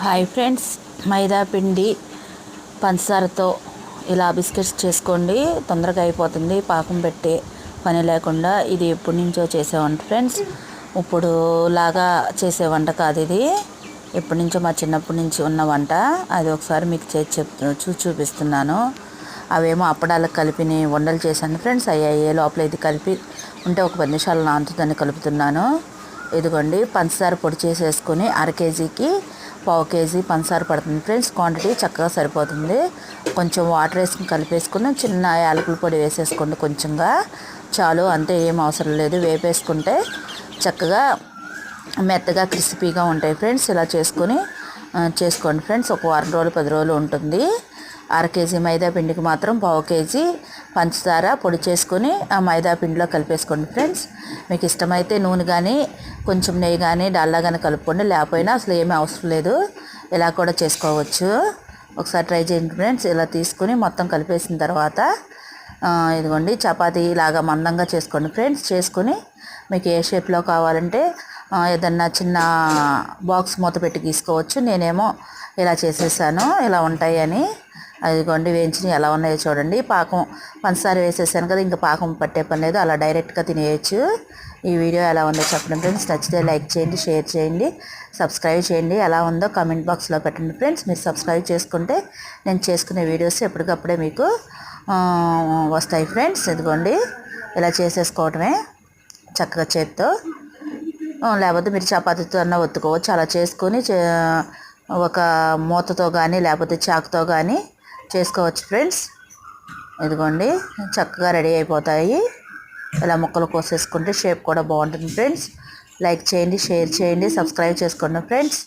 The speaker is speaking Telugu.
హాయ్ ఫ్రెండ్స్, మైదా పిండి పంచదారతో ఇలా బిస్కెట్స్ చేసుకోండి. తొందరగా అయిపోతుంది, పాకం పెట్టే పని లేకుండా. ఇది ఎప్పటి నుంచో చేసే వంట ఫ్రెండ్స్. ఇప్పుడు లాగా చేసే వంట కాదు ఇది, ఎప్పటి నుంచో మా చిన్నప్పటి నుంచి ఉన్న వంట. అది ఒకసారి మీకు చేసి చూపిస్తున్నాను. అవేమో అప్పడాలకు కలిపిని వండలు చేశాను ఫ్రెండ్స్. అయ్యాయి లోపల ఇది కలిపి ఉంటే ఒక 10 నిమిషాలు నానుతుందని కలుపుతున్నాను. ఇదిగోండి, పంచదార పొడి చేసేసుకొని అర కేజీకి పావు కేజీ పంచదార పడుతుంది ఫ్రెండ్స్. క్వాంటిటీ చక్కగా సరిపోతుంది. కొంచెం వాటర్ వేసుకుని కలిపేసుకుని చిన్న యాలకుల పొడి వేసేసుకోండి కొంచెంగా, చాలు అంతే, ఏం అవసరం లేదు. వేపేసుకుంటే చక్కగా మెత్తగా క్రిస్పీగా ఉంటాయి ఫ్రెండ్స్. ఇలా చేసుకోండి ఫ్రెండ్స్. ఒక వారం రోజులు 10 రోజులు ఉంటుంది. అర కేజీ మైదా పిండికి మాత్రం పావు కేజీ పంచదార పొడి చేసుకొని ఆ మైదా పిండిలో కలిపేసుకోండి ఫ్రెండ్స్. మీకు ఇష్టమైతే నూనె కానీ కొంచెం నెయ్యి కానీ డాల్డా కానీ కలుపుకోండి, లేకపోయినా అసలు ఏమీ అవసరం లేదు, ఇలా కూడా చేసుకోవచ్చు. ఒకసారి ట్రై చేయండి ఫ్రెండ్స్. ఇలా తీసుకుని మొత్తం కలిపేసిన తర్వాత ఇదిగోండి, చపాతీ లాగా మందంగా చేసుకోండి ఫ్రెండ్స్. చేసుకొని మీకు ఏ షేప్లో కావాలంటే ఏదన్నా చిన్న బాక్స్ మూత పెట్టి గీసుకోవచ్చు. నేనేమో ఇలా చేసేసాను, ఇలా ఉంటాయని. అదిగోండి, వేయించినవి ఎలా ఉన్నాయో చూడండి. పాకం పంచదార వేసేసాను కదా, ఇంకా పాకం పట్టే పని లేదు, అలా డైరెక్ట్గా తినేయచ్చు. ఈ వీడియో ఎలా ఉందో చెప్పండి ఫ్రెండ్స్. నచ్చితే లైక్ చేయండి, షేర్ చేయండి, సబ్స్క్రైబ్ చేయండి. ఎలా ఉందో కామెంట్ బాక్స్లో పెట్టండి ఫ్రెండ్స్. మీరు సబ్స్క్రైబ్ చేసుకుంటే నేను చేసుకునే వీడియోస్ ఎప్పటికప్పుడే మీకు వస్తాయి ఫ్రెండ్స్. ఇదిగోండి, ఇలా చేసేసుకోవటమే చక్కగా చేత్తో, లేకపోతే మీరు చపాతీతో అన్న ఒత్తుకోవచ్చు. అలా చేసుకొని ఒక మూతతో కానీ లేకపోతే చాకుతో కానీ చేసుకోవచ్చు ఫ్రెండ్స్. ఇదిగోండి, చక్కగా రెడీ అయిపోతాయి. ఇలా ముక్కలు కోసేసుకుంటే షేప్ కూడా బాగుంటుంది ఫ్రెండ్స్. లైక్ చేయండి, షేర్ చేయండి, సబ్స్క్రైబ్ చేసుకోండి ఫ్రెండ్స్.